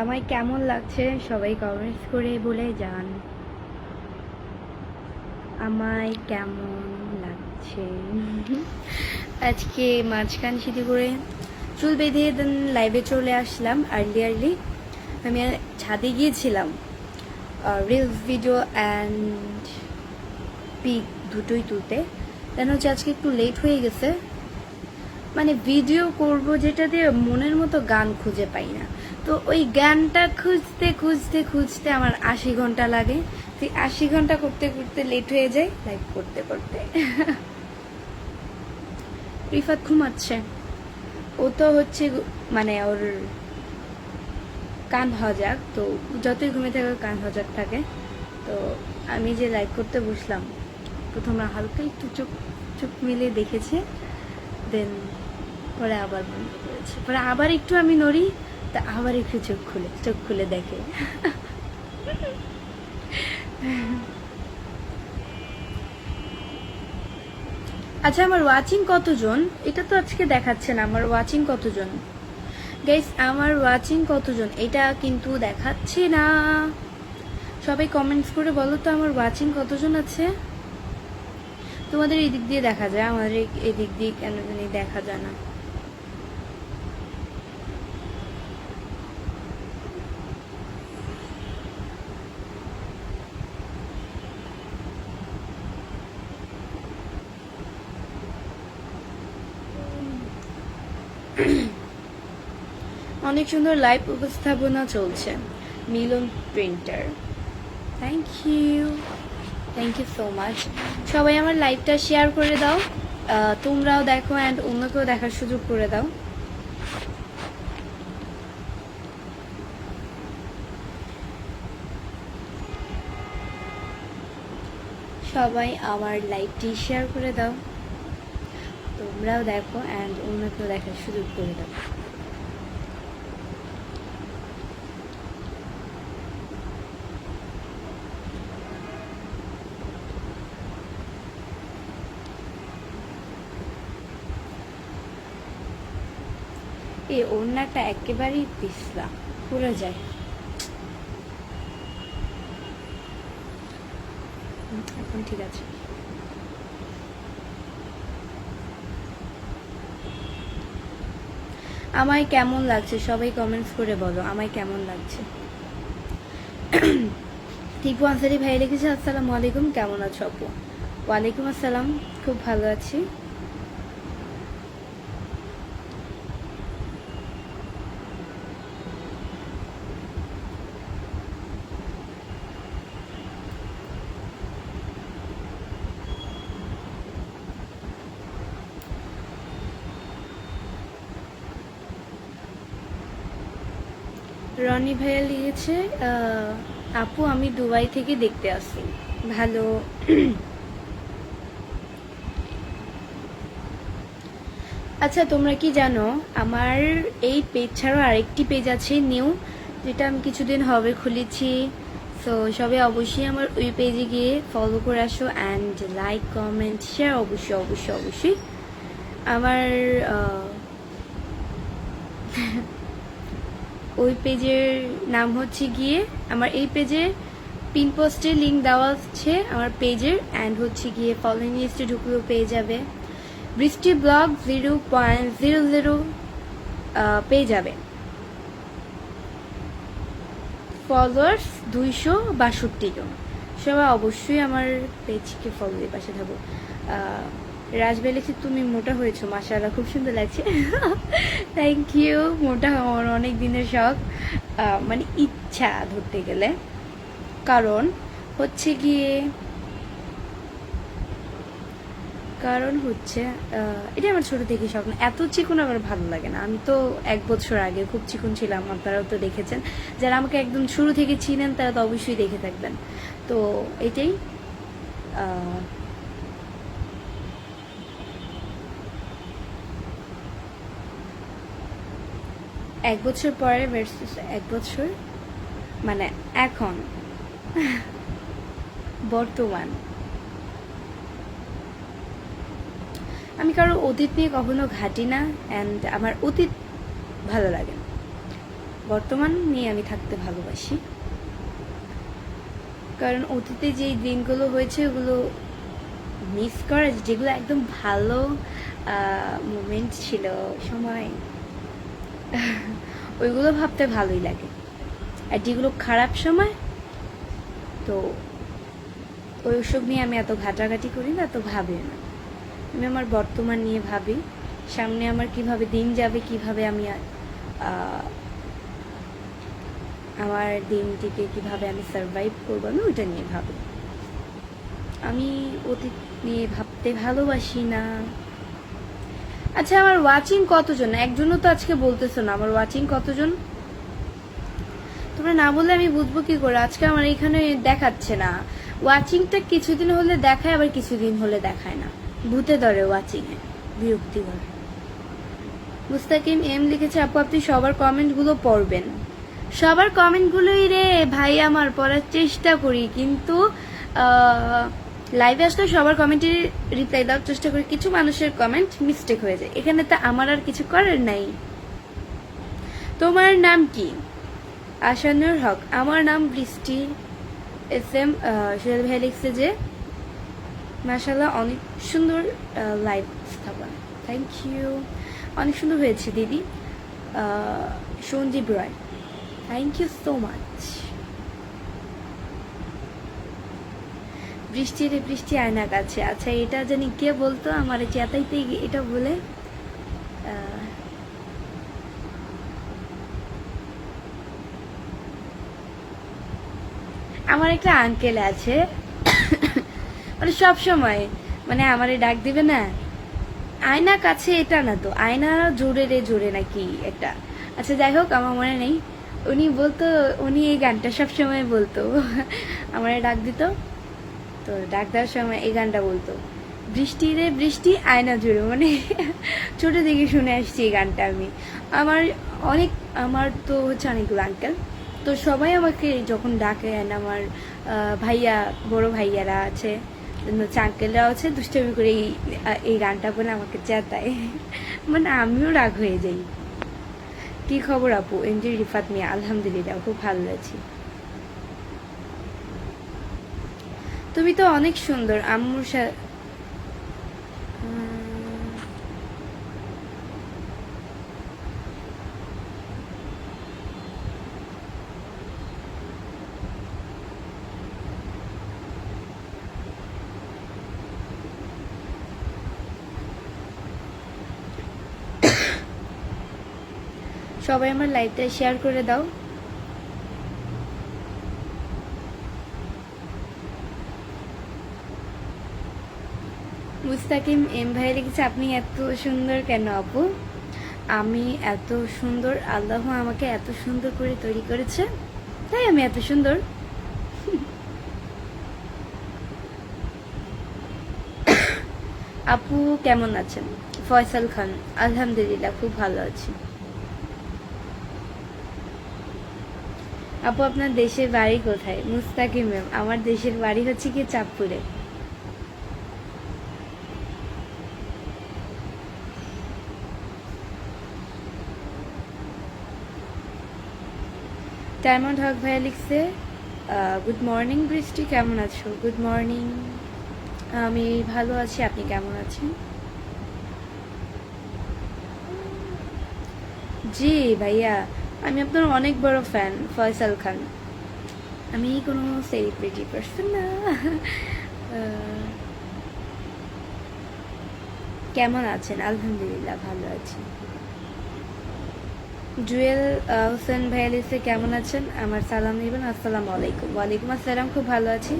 আমায় কেমন লাগছে সবাই কমেন্টস করে বলে যান। আমায় কেমন লাগছে। আজকে মাঝখান সিঁথি করে চুল বেঁধে দেন লাইভে চলে আসলাম আর্লি। আমি ছাদে গিয়েছিলাম রিলস ভিডিও অ্যান্ড পিক দুটোই তুলতে। দেন হচ্ছে আজকে একটু লেট হয়ে গেছে। মানে ভিডিও করব যেটা দিয়ে মনের মতো গান খুঁজে পাই না, তো ওই গানটা খুঁজতে খুঁজতে খুঁজতে আমার 80 ঘন্টা লাগে। তুই 80 ঘন্টা করতে করতে লেট হয়ে যায় লাইভ করতে করতে। রিফাত ঘুমাচ্ছে। ও তো হচ্ছে মানে ওর কান হজাক, তো যতই ঘুমিয়ে থাকে কান হজাক থাকে। তো আমি যে লাইভ করতে বসলাম, প্রথমে হালকা একটু চোখ চোখ মিলে দেখেছে, দেন পরে আবার বন্ধ করেছে, পরে আবার একটু আমি নড়ি, তা আবার একটু চোখ খুলে দেখে। আচ্ছা, আমার ওয়াচিং কতজন এটা তো আজকে দেখাচ্ছে না। আমার ওয়াচিং কতজন গাইস, আমার ওয়াচিং কতজন এটা কিন্তু দেখাচ্ছে না। সবাই কমেন্টস করে বলো তো আমার ওয়াচিং কতজন আছে। তোমাদের এই দিক দিয়ে দেখা যায়, আমাদের এই দিক দিয়ে কেন জানি দেখা যায় না। অনেক সুন্দর লাইভ উপস্থাপনা চলছে। Milan printer, thank you so much. সবাই আমার লাইভটা শেয়ার করে দাও, তোমরাও দেখো অ্যান্ড অন্যকেও দেখার সুযোগ করে দাও। সবাই আমার লাইভটি শেয়ার করে দাও, তোমরাও দেখো অ্যান্ড অন্যকেও দেখার সুযোগ করে দাও। এই ওড়নাটা একেবারেই পিছলা, পুরো যায়। এখন ঠিক আছে। আমায় কেমন লাগছে সবাই কমেন্টস করে বলো, আমায় কেমন লাগছে। টিপু আনসারি ভাই লিখেছে আসসালামু আলাইকুম, কেমন আছো আপু। ওয়ালাইকুম আসসালাম, খুব ভালো আছি। রনি ভাইয়া লিখেছে আপু আমি দুবাই থেকে দেখতে আসি। ভালো। আচ্ছা, তোমরা কি জানো আমার এই পেজ ছাড়াও আরেকটি পেজ আছে নিউ, যেটা আমি কিছুদিন হবে খুলেছি। সো সবাই অবশ্যই আমার ওই পেজে গিয়ে ফলো করে আসো অ্যান্ড লাইক কমেন্ট শেয়ার অবশ্যই অবশ্যই অবশ্যই। আমার ওই পেজের নাম হচ্ছে গিয়ে, আমার এই পেজের পিন পোস্টে লিঙ্ক দেওয়া আছে আমার পেজের, অ্যান্ড হচ্ছে গিয়ে ফলোইং লিস্টে ঢুকলেও পেয়ে যাবে। বৃষ্টি ব্লগ 0.00 পেয়ে যাবে। ফলোয়ার্স 262 জন। সবাই অবশ্যই আমার পেজকে ফলো দিয়ে পাশে থাকো। রাজবাই লিখছি তুমি মোটা হয়েছো, মাশাআল্লাহ খুব সুন্দর লাগছে। Thank you. মোটা হওয়ার অনেক দিনের শখ, মানে ইচ্ছা ধরতে গেলে। কারণ হচ্ছে গিয়ে এটা আমার ছোট থেকে স্বপ্ন। এত চিকন আমার ভালো লাগে না। আমি তো 1 বছর আগে খুব চিকন ছিলাম, আপনারাও তো দেখেছেন। যারা আমাকে একদম শুরু থেকে চিনেন তারা তো অবশ্যই দেখে থাকবেন। তো এটাই। 1 বছর পরে ভার্সেস 1 বছর, মানে এখন বর্তমান। আমি কারো অতীত নিয়ে কখনো ঘাটি না, অ্যান্ড আমার অতীত ভালো লাগে না, বর্তমান নিয়ে আমি থাকতে ভালোবাসি, কারণ অতীতে যেই দিনগুলো হয়েছে ওগুলো মিস করা, যেগুলো একদম ভালো মোমেন্ট ছিল, সময়, ওইগুলো ভাবতে ভালোই লাগে। আর যেগুলো খারাপ সময়, তো ওইসব নিয়ে আমি এত ঘাটাঘাটি করি না, এত ভাবি না। আমি আমার বর্তমান নিয়ে ভাবি, সামনে আমার কিভাবে দিন যাবে, কিভাবে আমি আমার দিনটিকে কিভাবে আমি সারভাইভ করবো, আমি ওইটা নিয়ে ভাবি। আমি অতীত নিয়ে ভাবতে ভালোবাসি না। আচ্ছা, আমার ওয়াচিং কতজন? একজনও তো আজকে বলতেছো না আমার ওয়াচিং কতজন। তোমরা না বললে আমি বুঝবো কি করে? আজকে আমার এখানে দেখাচ্ছে না ওয়াচিংটা, কিছুদিন হলে দেখায় আবার কিছুদিন হলে দেখায় না, ভূতে ধরে ওয়াচিং এ, বিরক্তিকর। মুস্তাকিম এম লিখেছে, আপু আপনি সবার কমেন্টগুলো পড়বেন। সবার কমেন্টগুলোই রে ভাই আমার পড়ার চেষ্টা করি, কিন্তু লাইভে আসলে সবার কমেন্টের রিপ্লাই দেওয়ার চেষ্টা করি। কিছু মানুষের কমেন্ট মিস্টেক হয়ে যায়, এখানে তো আমার আর কিছু করার নাই। তোমার নাম কি? আশানুর হক। আমার নাম বৃষ্টি। এস এম সোহেল ভাই লিখছে যে মাশাআল্লাহ অনেক সুন্দর লাইভ স্থাপন, থ্যাংক ইউ, অনেক সুন্দর হয়েছে দিদি। সঞ্জীব রয়, থ্যাংক ইউ সো মাচ। বৃষ্টি রে বৃষ্টি আয়না কাছে। আচ্ছা, এটা জানি কে বলতো আমার চেতাইতে এটা বলে। আমার একটা আঙ্কেল আছে, মানে সব সময় মানে আমারে ডাক দিবে না, আয়না কাছে এটা না তো, আয়না জোরে রে জোরে নাকি একটা। আচ্ছা যাই হোক, আমার মনে নেই। উনি বলতো, উনি এই গানটা সবসময় বলতো, আমারে ডাক দিত, তো ডাক দেওয়ার সময় এই গানটা বলতো, বৃষ্টি রে বৃষ্টি আয়না জুড়ে। মানে ছোট থেকে শুনে আসছি এই গানটা আমি। আমার তো হচ্ছে অনেকগুলো আঙ্কেল, তো সবাই আমাকে যখন ডাকে, আমার ভাইয়া, বড় ভাইয়ারা আছে, আঙ্কেলরাও আছে, দুষ্টামি করে এই গানটা বলে আমাকে চেতায়। মানে আমিও রাগ হয়ে যাই। কি খবর আপু? এমজি রিফাত মিয়া, আলহামদুলিল্লাহ খুব ভালো আছি। তুমি তো অনেক সুন্দর। আম্মুর সাথে সবাই আমার লাইভটা শেয়ার করে দাও। মুস্তাকিম এম ভাই লিখেছে, আপনি এত সুন্দর কেন আপু? আমি এত সুন্দর, আল্লাহ আমাকে এত সুন্দর করে তৈরি করেছে, তাই আমি এত সুন্দর। আপু কেমন আছেন? ফয়সাল খান, আলহামদুলিল্লাহ খুব ভালো আছি। আপু আপনার দেশের বাড়ি কোথায়? মুস্তাকিম ম্যাম, আমার দেশের বাড়ি হচ্ছে কি চাঁদপুরে। ডায়মন্ড হক ভাইয়া লিখছে, গুড মর্নিং বৃষ্টি, কেমন আছো? গুড মর্নিং, আমি ভালো আছি, আপনি কেমন আছেন? জি ভাইয়া, আমি আপনার অনেক বড় ফ্যান ফয়সাল খান। আমি কোনো সেলিব্রিটি পারসন না। কেমন আছেন? আলহামদুলিল্লাহ ভালো আছি। জুয়েল হোসেন ভাইয়া লিখছে, কেমন আছেন? আমার সালাম নেবেন। আসসালামু আলাইকুম। ওয়ালাইকুম আসসালাম, খুব ভালো আছি।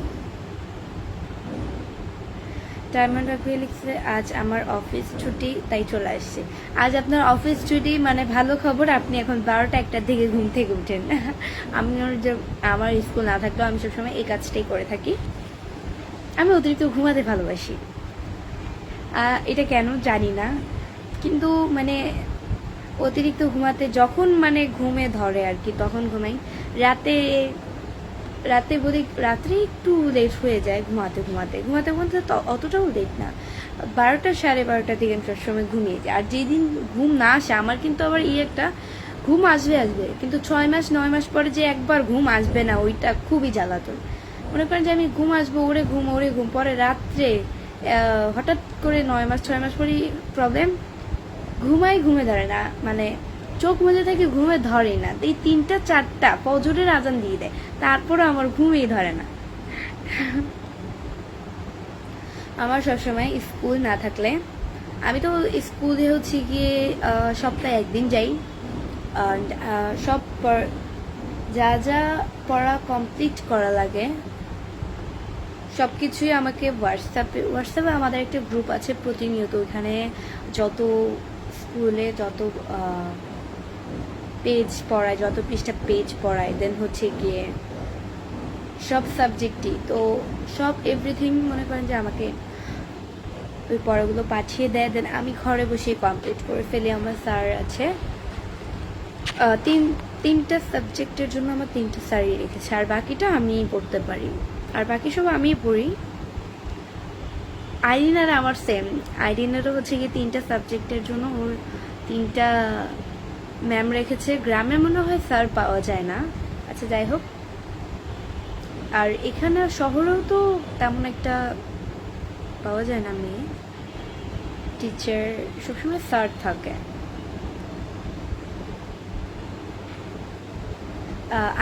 ডায়মন্ড ভাইয়া লিখছে, আজ আমার অফিস ছুটি তাই চলে আসছে। আজ আপনার অফিস ছুটি, মানে ভালো খবর, আপনি এখন 12টা-1টার দিকে ঘুম থেকে উঠেন। আমি আমার স্কুল না থাকলেও আমি সবসময় এই কাজটাই করে থাকি। আমি অতিরিক্ত ঘুমাতে ভালোবাসি, এটা কেন জানি না, কিন্তু মানে অতিরিক্ত ঘুমাতে যখন মানে ঘুমে ধরে আর কি, তখন ঘুমাই। রাতে বলি রাত্রে একটু লেট হয়ে যায় ঘুমাতে ঘুমাতে তো অতটাও লেট না, 12টা 12:30 দিকে আমি সবসময় ঘুমিয়ে যাই। আর যেদিন ঘুম না আসে আমার, কিন্তু আবার একটা ঘুম আসবে আসবে, কিন্তু 6 মাস 9 মাস পরে যে একবার ঘুম আসবে না, ওইটা খুবই জ্বালাতন। মনে করেন যে আমি ঘুম আসবো, ওরে ঘুম, পরে রাত্রে হঠাৎ করে 9 মাস 6 মাস পরই প্রবলেম, ঘুমে ধরে না, মানে চোখ মুজে থেকে ঘুমে ধরে না, এই 3টা 4টা ফজরের আজান দিয়ে দেয়, তারপরে আমার ঘুমই ধরে না। আমার সবসময় স্কুল না থাকলে, আমি তো স্কুলে হচ্ছে গিয়ে সপ্তাহে একদিন যাই, সব যা যা পড়া কমপ্লিট করা লাগে সব কিছুই আমাকে হোয়াটসঅ্যাপে আমাদের একটা গ্রুপ আছে প্রতিনিয়ত, ওইখানে যত স্কুলে যত পেজ পড়ায়, যত পৃষ্ঠা পেজ পড়ায়, দেন হচ্ছে গিয়ে সব সাবজেক্টই, তো সব এভরিথিং মনে করেন যে আমাকে ওই পড়াগুলো পাঠিয়ে দেয়, দেন আমি ঘরে বসে কমপ্লিট করে ফেলি। আমার স্যার আছে তিনটা সাবজেক্টের জন্য, আমার 3টা স্যারই রেখেছে, আর বাকিটা আমি পড়তে পারি, আর বাকি সব আমিই পড়ি। আইডিনার আমার সেম, আইডিনারও হচ্ছে গিয়ে 3টা সাবজেক্টের জন্য ওর 3টা ম্যাম রেখেছে। গ্রামে মনে হয় স্যার পাওয়া যায় না, আচ্ছা যাই হোক। আর এখানে শহরেও তো তেমন একটা পাওয়া যায় না, মেয়ে টিচার সবসময় স্যার থাকে।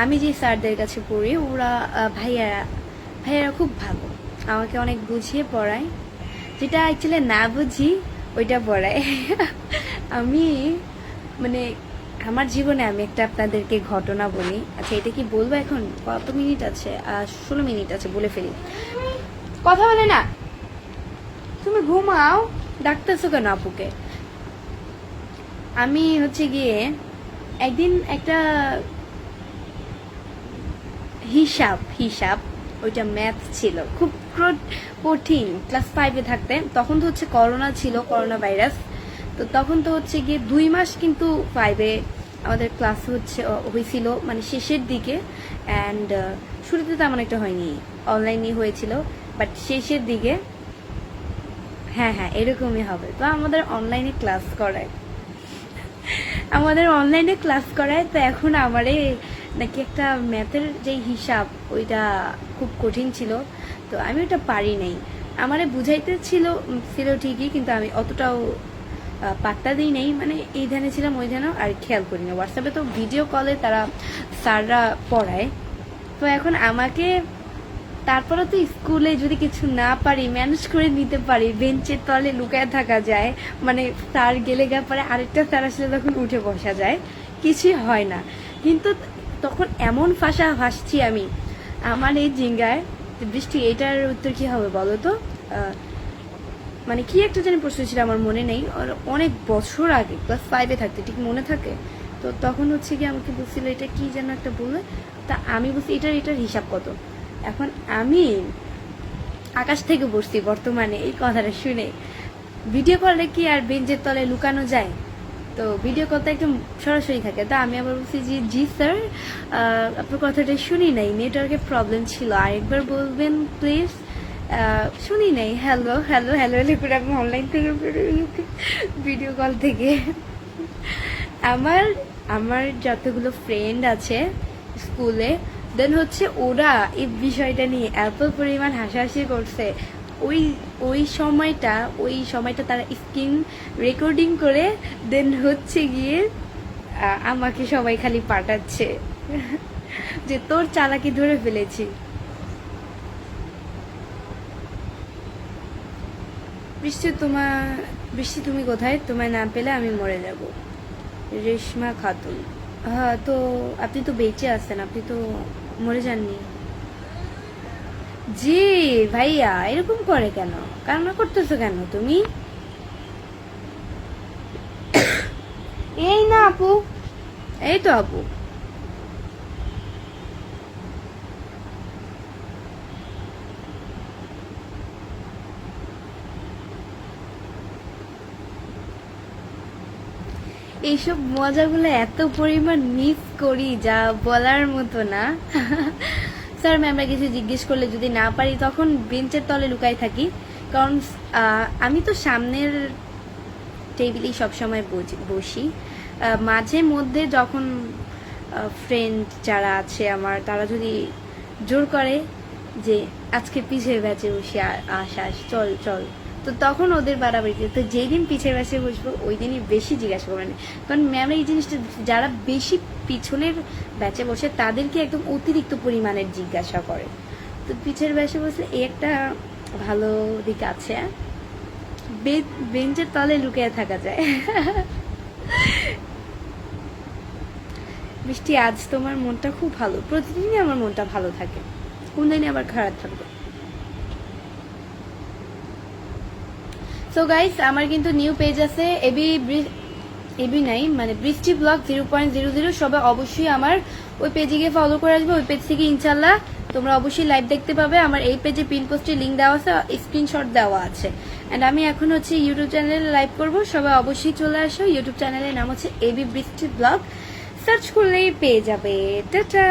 আমি যে স্যারদের কাছে পড়ি, ওরা ভাইয়ারা খুব ভালো, আমাকে অনেক বুঝিয়ে পড়ায়, যেটা অ্যাকচুয়ালি না বুঝি ওইটা পড়ায়। আমি মানে আমার জীবনে আমি একটা আপনাদেরকে ঘটনা বলি। আচ্ছা এটা কি বলবো এখন? কত মিনিট আছে? 16 মিনিট আছে, বলে ফেলি। কথা বলে না, তুমি ঘুমাও, ডাকতেছো কেন আপুকে? আমি হচ্ছে গিয়ে একদিন একটা হিসাব ওইটা ম্যাথ ছিল, খুব কঠিন, ক্লাস 5-এ থাকতে। তখন তো হচ্ছে করোনা ছিল, করোনা ভাইরাস, তো তখন তো হচ্ছে গিয়ে 2 মাস কিন্তু 5-এ আমাদের ক্লাস হয়েছিল, মানে শেষের দিকে। অ্যান্ড শুরুতে তেমন একটা হয়নি, অনলাইনে হয়েছিল, বাট শেষের দিকে হ্যাঁ এরকমই হবে। তো আমাদের অনলাইনে ক্লাস করায়, তো এখন আমারে নাকি একটা ম্যাথের যে হিসাব, ওইটা খুব কঠিন ছিল, তো আমি ওটা পারি নাই। আমারে বুঝাইতে ছিল ঠিকই, কিন্তু আমি অতটাও পাত্তা দিই নাই, মানে এই ধ্যানে ছিলাম ওই ধ্যানেও আর খেয়াল করি না। হোয়াটসঅ্যাপে তো ভিডিও কলে তারা স্যাররা পড়ায়, তো এখন আমাকে তারপরে তো স্কুলে যদি কিছু না পারি, ম্যানেজ করে নিতে পারি, বেঞ্চের তলে লুকায় থাকা যায়, মানে স্যার গেলে পরে আরেকটা স্যার আসলে তখন উঠে বসা যায়, কিছুই হয় না। কিন্তু তখন এমন ভাসছি আমি, আমার এই জিঙ্গায়। বৃষ্টি, এটার উত্তর কি হবে বলো তো? মানে কি একটা জানি প্রশ্ন ছিল, আমার মনে নেই, অনেক বছর আগে ক্লাস 5-এ থাকতে, ঠিক মনে থাকে। তো তখন হচ্ছে কি আমাকে বলছিল এটা কি যেন একটা বললে, তা আমি বলছি এটার হিসাব কত। এখন আমি আকাশ থেকে বসছি বর্তমানে এই কথাটা শুনে। ভিডিও কলে কি আর বেঞ্চের তলে লুকানো যায়? তো ভিডিও কলটা একদম সরাসরি থাকে। তো আমি আবার বলছি যে জি স্যার, আপনার কথাটা শুনি নাই, নেটওয়ার্কের প্রবলেম ছিল, আরেকবার বলবেন প্লিজ। শুনি নাই, হ্যালো করে আমি অনলাইন থেকে ভিডিও কল থেকে আমার যতগুলো ফ্রেন্ড আছে স্কুলে, দেন হচ্ছে ওরা এই বিষয়টা নিয়ে এত পরিমাণ হাসাহাসি করছে। ওই সময়টা তারা স্ক্রিন রেকর্ডিং করে দেন হচ্ছে গিয়ে আমাকে সবাই খালি পাঠাচ্ছে যে তোর চালাকি ধরে ফেলেছি। বৃষ্টি তুমি কোথায়? তোমায় না পেলে আমি মরে যাব। রেশমা খাতুন, হ্যাঁ তো আপনি তো বেঁচে আছেন, আপনি তো মরে যাননি। জি ভাইয়া, এরকম করে কেন? কান্না করতেছো কেন তুমি? এই না আপু, এই তো আপু। এইসব মজাগুলো এত পরিমাণ মিস করি যা বলার মতো না। স্যার ম্যামরা কিছু জিজ্ঞেস করলে যদি না পারি, তখন বেঞ্চের তলে লুকাই থাকি, কারণ আমি তো সামনের টেবিলেই সবসময় বসি, মাঝে মধ্যে যখন ফ্রেন্ড যারা আছে আমার, তারা যদি জোর করে যে আজকে পিছের ব্যাচে বসে আস চল চল, তো তখন ওদের বাড়াবাড়িতে, তো যেই দিন পিছের ব্যাচে বসবো ওই দিনই বেশি জিজ্ঞাসা করবেন, কারণ ম্যাম এই জিনিসটা যারা বেশি পিছনের ব্যাচে বসে তাদেরকে একদম অতিরিক্ত পরিমাণের জিজ্ঞাসা করে। তো পিছের ব্যাচে বসলে এই একটা ভালো দিক আছে, বেঞ্চের তলে লুকিয়ে থাকা যায়। বৃষ্টি, আজ তোমার মনটা খুব ভালো। প্রতিদিনই আমার মনটা ভালো থাকে, কোন দিনই আবার খারাপ থাকবে। সো গাইস, আমার কিন্তু নিউ পেজ আছে, এবি নাই মানে বৃষ্টি ব্লগ 0.00। সবাই অবশ্যই আমার ওই পেজে গিয়ে ফলো করে আসবে। ওই পেজ থেকে ইনশাল্লাহ তোমরা অবশ্যই লাইভ দেখতে পাবে। আমার এই পেজে পিন পোস্টে লিঙ্ক দেওয়া আছে, স্ক্রিনশট দেওয়া আছে। অ্যান্ড আমি এখন হচ্ছে ইউটিউব চ্যানেলে লাইভ করব, সবাই অবশ্যই চলে আসো। ইউটিউব চ্যানেলের নাম হচ্ছে এবি বৃষ্টি ব্লগ, সার্চ করলেই পেয়ে যাবে। টাটা।